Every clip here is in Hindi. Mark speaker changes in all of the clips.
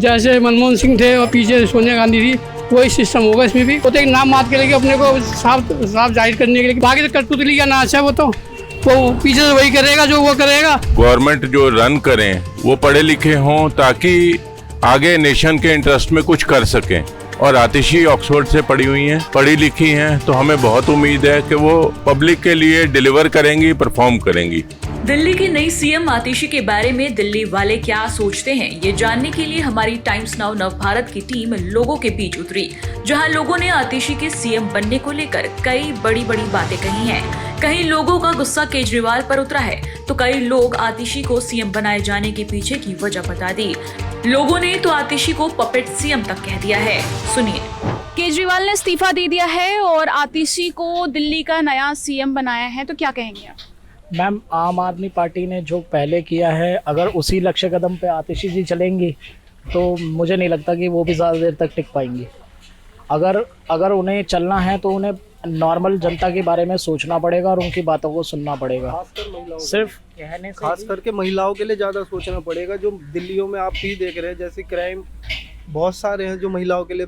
Speaker 1: जैसे मनमोहन सिंह थे और पीछे सोनिया गांधी थी, वही सिस्टम होगा इसमें भी। वो तो एक नाम मात्र के लिए अपने को साफ जाहिर करने के लिए, बाकी तो कठपुतली का नाच है। वो पीछे से वही करेगा जो वो करेगा।
Speaker 2: गवर्नमेंट जो रन करें वो पढ़े लिखे हों ताकि आगे नेशन के इंटरेस्ट में कुछ कर सकें। और आतिशी ऑक्सफोर्ड से पढ़ी हुई हैं, पढ़ी लिखी हैं, तो हमें बहुत उम्मीद है कि वो पब्लिक के लिए डिलीवर करेंगी, परफॉर्म करेंगी।
Speaker 3: दिल्ली की नई सीएम आतिशी के बारे में दिल्ली वाले क्या सोचते हैं, ये जानने के लिए हमारी टाइम्स नाउ नवभारत की टीम लोगों के बीच उतरी, जहां लोगों ने आतिशी के सीएम बनने को लेकर कई बड़ी बड़ी बातें कही हैं। कई लोगों का गुस्सा केजरीवाल पर उतरा है, तो कई लोग आतिशी को सीएम बनाए जाने के पीछे की वजह बता दी। लोगों ने तो आतिशी को पपेट सीएम तक कह दिया है। सुनिए।
Speaker 4: केजरीवाल ने इस्तीफा दे दिया है और आतिशी को दिल्ली का नया सीएम बनाया है, तो क्या कहेंगे आप?
Speaker 5: मैम, आम आदमी पार्टी ने जो पहले किया है, अगर उसी लक्ष्य कदम पे आतिशी जी चलेंगी तो मुझे नहीं लगता कि वो भी ज़्यादा देर तक टिक पाएंगी। अगर उन्हें चलना है तो उन्हें नॉर्मल जनता के बारे में सोचना पड़ेगा और उनकी बातों को सुनना पड़ेगा। सिर्फ
Speaker 6: खास करके महिलाओं के लिए ज़्यादा सोचना पड़ेगा। जो दिल्लियों में आप भी देख रहे हैं, जैसे क्राइम बहुत सारे हैं जो महिलाओं के लिए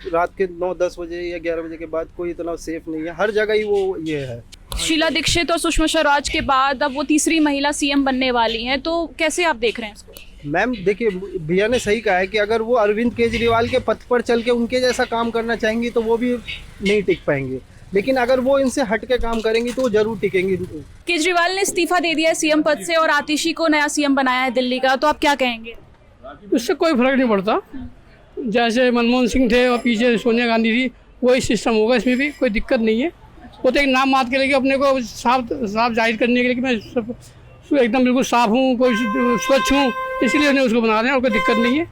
Speaker 6: रात के 9-10 बजे या 11 बजे के बाद कोई इतना सेफ नहीं है। हर जगह ही वो ये है।
Speaker 4: शीला दीक्षित और सुषमा स्वराज के बाद अब वो तीसरी महिला सीएम बनने वाली हैं, तो कैसे आप देख रहे हैं इसको?
Speaker 6: मैम देखिए, भैया ने सही कहा है कि अगर वो अरविंद केजरीवाल के पथ पर चल के उनके जैसा काम करना चाहेंगी तो वो भी नहीं टिक पाएंगे, लेकिन अगर वो इनसे हट के काम करेंगी तो वो जरूर टिकेंगी।
Speaker 4: केजरीवाल ने इस्तीफा दे दिया है सीएम पद से और आतिशी को नया सीएम बनाया है दिल्ली का, तो आप क्या कहेंगे?
Speaker 1: उससे कोई फर्क नहीं पड़ता। जैसे मनमोहन सिंह थे और पीछे सोनिया गांधी थी, वही सिस्टम होगा इसमें भी। कोई दिक्कत नहीं है। वो तो एक नाम मात्र के लिए अपने को साफ जाहिर करने के लिए कि मैं एकदम बिल्कुल साफ हूँ, कोई स्वच्छ हूँ, इसलिए उन्हें उसको बना रहे हैं। और कोई दिक्कत नहीं है।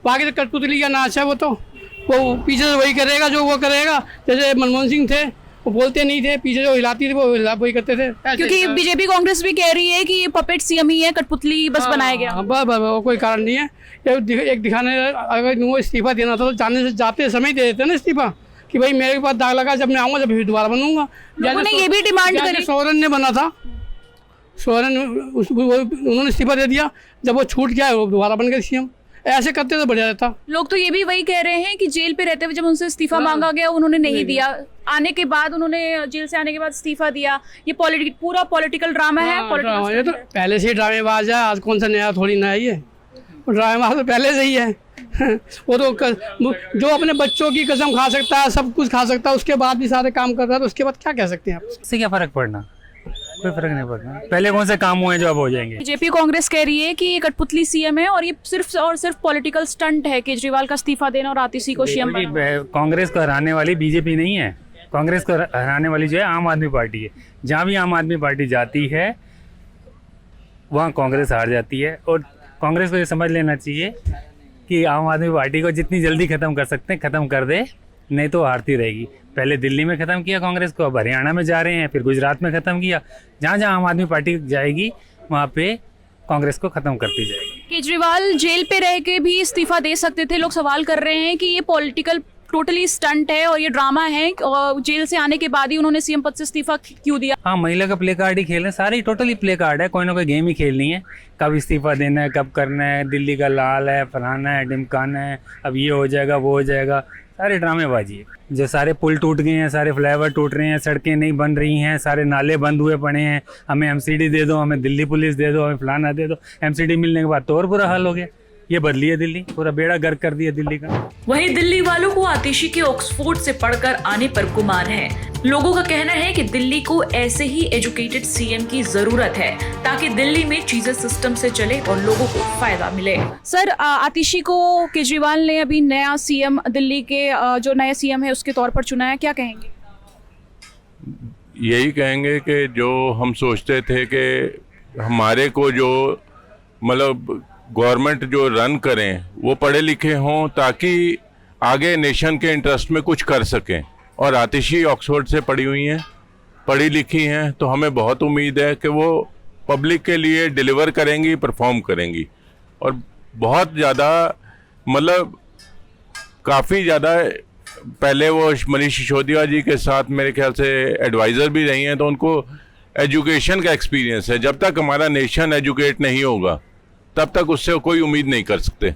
Speaker 1: बाकी तो कठपुतली का नाच है। वो पीछे से वही करेगा जो वो करेगा। जैसे मनमोहन सिंह थे, वो बोलते नहीं थे, पीछे जो हिलाती थी वो वही करते थे।
Speaker 4: क्योंकि बीजेपी कांग्रेस भी कह रही है कि ये पपेट सीएम ही है, कठपुतली बस बनाया गया।
Speaker 1: बस कोई कारण नहीं है। एक दिखाने, अगर वो इस्तीफा देना था तो जाते समय दे देते ना इस्तीफा, कि भाई मेरे पास दाग लगा, जब मैं आऊँगा जब दोबारा बनूंगा।
Speaker 4: उन्होंने ये भी डिमांड करी।
Speaker 1: सोरेन ने बना था, सोरेन उन्होंने इस्तीफा दे दिया, जब वो छूट गया वो दोबारा बन गए सीएम। ऐसे करते तो बढ़िया रहता।
Speaker 4: लोग तो ये भी वही कह रहे हैं कि जेल पे रहते हुए जब उनसे इस्तीफा मांगा गया उन्होंने नहीं दिया, आने के बाद उन्होंने जेल से आने के बाद इस्तीफा दिया। ये पूरा पॉलिटिकल ड्रामा है।
Speaker 1: ये तो पहले से ही ड्रामेबाज है, आज कौन सा नया थोड़ी ना है। ये ड्रामेबाज तो पहले से ही है। वो तो जो अपने बच्चों की कसम खा सकता है, सब कुछ खा सकता है, उसके बाद भी सारे काम कर रहा है, तो उसके बाद क्या कह सकते हैं आप?
Speaker 7: इससे क्या फर्क पड़ना? कोई फर्क नहीं पड़ना। पहले कौन से काम हुए जो अब हो जाएंगे।
Speaker 4: बीजेपी कांग्रेस कह रही है कि ये कठपुतली सीएम है और ये सिर्फ पॉलिटिकल स्टंट है, केजरीवाल का इस्तीफा देना और आतिशी को सीएम बनाना।
Speaker 7: कांग्रेस को हराने वाली बीजेपी नहीं है, कांग्रेस को हराने वाली जो है आम आदमी पार्टी है। जहाँ भी आम आदमी पार्टी जाती है वहाँ कांग्रेस हार जाती है। और कांग्रेस को ये समझ लेना चाहिए कि आम आदमी पार्टी को जितनी जल्दी ख़त्म कर सकते हैं ख़त्म कर दे, नहीं तो हारती रहेगी। पहले दिल्ली में ख़त्म किया कांग्रेस को, अब हरियाणा में जा रहे हैं, फिर गुजरात में ख़त्म किया। जहाँ जहाँ आम आदमी पार्टी जाएगी वहाँ पे कांग्रेस को ख़त्म करती जाएगी।
Speaker 4: केजरीवाल जेल पे रह के भी इस्तीफा दे सकते थे। लोग सवाल कर रहे हैं कि ये पॉलिटिकल टोटली स्टंट है और ये ड्रामा है, और जेल से आने के बाद ही उन्होंने सीएम पद से इस्तीफा क्यों दिया?
Speaker 7: हाँ, महिला का प्ले कार्ड ही खेलना, सारे टोटली प्ले कार्ड है। कोई ना कोई गेम ही खेलनी है। कब इस्तीफा देना है, कब करना है, दिल्ली का लाल है, फलाना है, ढिमकाना है, अब ये हो जाएगा वो हो जाएगा, सारे ड्रामेबाजी है। जो सारे पुल टूट गए हैं, सारे फ्लाईओवर टूट रहे हैं, सड़कें नहीं बन रही हैं, सारे नाले बंद हुए पड़े हैं, हमें एमसीडी दे दो, हमें दिल्ली पुलिस दे दो, हमें फलाना दे दो। एमसीडी मिलने के बाद तो और बुरा हाल हो गया। ये बदली है दिल्ली, पूरा बेड़ा गर्क कर दिया दिल्ली का।
Speaker 3: वहीं दिल्ली वालों को आतिशी के ऑक्सफोर्ड से पढ़कर आने पर गुमान है। लोगों का कहना है कि दिल्ली को ऐसे ही एजुकेटेड सीएम की जरूरत है ताकि दिल्ली में चीजें सिस्टम से चले और लोगों को फायदा मिले।
Speaker 4: सर, आतिशी को केजरीवाल ने अभी नया सीएम दिल्ली के जो नया सीएम है उसके तौर पर चुना है, क्या कहेंगे?
Speaker 2: यही कहेंगे कि जो हम सोचते थे कि हमारे को जो मतलब गवर्नमेंट जो रन करें वो पढ़े लिखे हों ताकि आगे नेशन के इंटरेस्ट में कुछ कर सकें। और आतिशी ऑक्सफोर्ड से पढ़ी हुई हैं, पढ़ी लिखी हैं, तो हमें बहुत उम्मीद है कि वो पब्लिक के लिए डिलीवर करेंगी, परफॉर्म करेंगी। और बहुत ज़्यादा मतलब काफ़ी ज़्यादा पहले वो मनीष सिसोदिया जी के साथ मेरे ख्याल से एडवाइज़र भी रही हैं, तो उनको एजुकेशन का एक्सपीरियंस है। जब तक हमारा नेशन एजुकेट नहीं होगा तब तक उससे कोई उम्मीद नहीं कर सकते।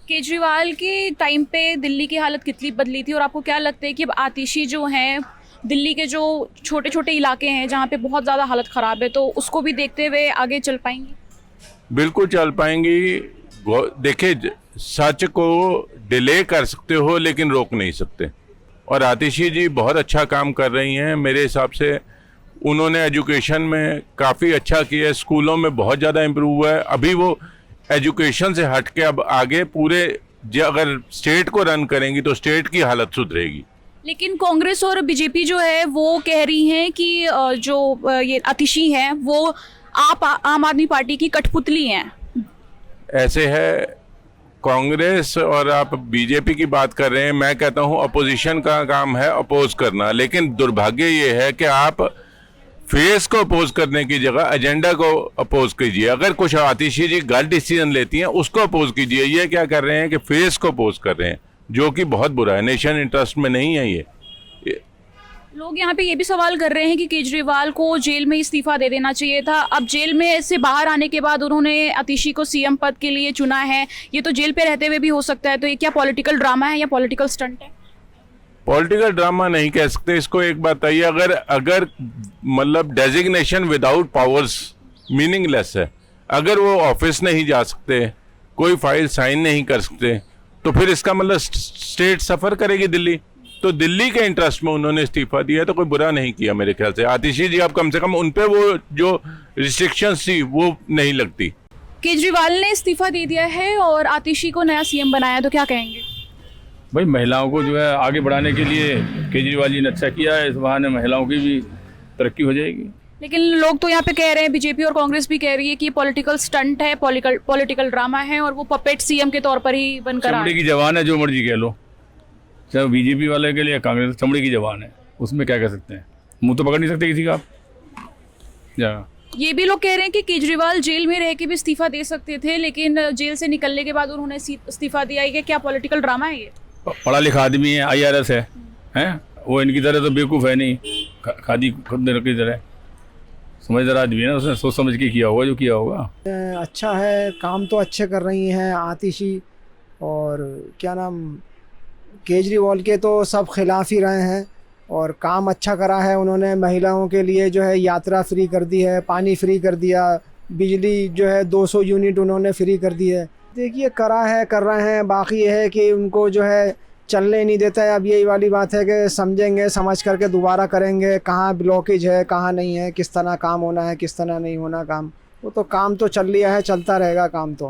Speaker 4: केजरीवाल के टाइम पे दिल्ली की हालत कितनी बदली थी और आपको क्या लगता है कि अब आतिशी जो हैं दिल्ली के जो छोटे छोटे इलाके हैं जहाँ पे बहुत ज़्यादा हालत ख़राब है तो उसको भी देखते हुए आगे चल पाएंगी?
Speaker 2: बिल्कुल चल पाएंगी। देखिए, सच को डिले कर सकते हो लेकिन रोक नहीं सकते, और आतिशी जी बहुत अच्छा काम कर रही हैं। मेरे हिसाब से उन्होंने एजुकेशन में काफ़ी अच्छा किया है, स्कूलों में बहुत ज़्यादा इम्प्रूव हुआ है। अभी वो एजुकेशन से हट के अब आगे पूरे अगर स्टेट को रन करेंगी तो स्टेट की हालत सुधरेगी।
Speaker 4: लेकिन कांग्रेस और बीजेपी जो है वो कह रही हैं कि ये आतिशी हैं वो आम आदमी पार्टी की कठपुतली हैं।
Speaker 2: ऐसे है, कांग्रेस और आप बीजेपी की बात कर रहे हैं, मैं कहता हूं अपोजिशन का काम है अपोज करना, लेकिन दुर्भाग्य ये है कि आप फेस को अपोज करने की जगह एजेंडा को अपोज कीजिए। अगर कुछ आतिशी जी गलत डिसीजन लेती हैं उसको अपोज कीजिए। ये क्या कर रहे हैं कि फेस को अपोज कर रहे हैं, जो कि बहुत बुरा है, नेशन इंटरेस्ट में नहीं है ये।
Speaker 4: लोग यहाँ पे ये भी सवाल कर रहे हैं कि केजरीवाल को जेल में इस्तीफा दे देना चाहिए था। अब जेल में से बाहर आने के बाद उन्होंने आतिशी को सीएम पद के लिए चुना है, ये तो जेल पे रहते हुए भी हो सकता है, तो ये क्या पॉलिटिकल ड्रामा है या पॉलिटिकल स्टंट है?
Speaker 2: पॉलिटिकल ड्रामा नहीं कह सकते इसको। एक बात बताइए, अगर मतलब डेजिग्नेशन विदाउट पावर्स मीनिंगलेस है, अगर वो ऑफिस नहीं जा सकते, कोई फाइल साइन नहीं कर सकते, तो फिर इसका मतलब स्टेट सफर करेगी दिल्ली। तो दिल्ली के इंटरेस्ट में उन्होंने इस्तीफा दिया, तो कोई बुरा नहीं किया मेरे ख्याल से। आतिशी जी अब कम से कम उन पे वो जो रिस्ट्रिक्शंस थी वो नहीं लगती।
Speaker 4: केजरीवाल ने इस्तीफा दे दिया है और आतिशी को नया सीएम बनाया, तो क्या कहेंगे?
Speaker 8: भाई, महिलाओं को जो है आगे बढ़ाने के लिए केजरीवाल जी ने अच्छा किया है, इस बहाने महिलाओं की भी तरक्की हो जाएगी।
Speaker 4: लेकिन लोग तो यहाँ पे कह रहे हैं, बीजेपी और कांग्रेस भी कह रही है कि पॉलिटिकल स्टंट है, पॉलिटिकल ड्रामा है और वो पपेट सीएम के तौर पर ही बनकर
Speaker 8: चमड़ी की जवान है, जो मर्जी कह लो, चाहे बीजेपी वाले के लिए कांग्रेस चमड़ी की जवान है, उसमें क्या कह सकते हैं, मुंह तो पकड़ नहीं सकते किसी का आप।
Speaker 4: ये भी लोग कह रहे हैं कि केजरीवाल जेल में रह के भी इस्तीफा दे सकते थे, लेकिन जेल से निकलने के बाद उन्होंने इस्तीफा दिया। ये क्या पॉलिटिकल ड्रामा है? ये
Speaker 8: पढ़ा लिखा आदमी है, IRS है, हैं? वो इनकी तरह तो बेवकूफ़ है नहीं, खादी खुद की तरह समझदार आदमी है ना, उसने सोच समझ के किया होगा जो किया होगा।
Speaker 9: अच्छा है, काम तो अच्छे कर रही हैं आतिशी, और क्या नाम, केजरीवाल के तो सब खिलाफ ही रहे हैं, और काम अच्छा करा है उन्होंने। महिलाओं के लिए जो है यात्रा फ्री कर दी है, पानी फ्री कर दिया, बिजली जो है 200 यूनिट उन्होंने फ्री कर दी है। देखिए, कर रहे हैं, बाकी ये है कि उनको जो है चलने नहीं देता है। अब यही वाली बात है कि समझेंगे, समझ करके दोबारा करेंगे, कहाँ ब्लॉकेज है कहाँ नहीं है, किस तरह काम होना है किस तरह नहीं होना काम। वो तो काम तो चल लिया है, चलता रहेगा काम तो।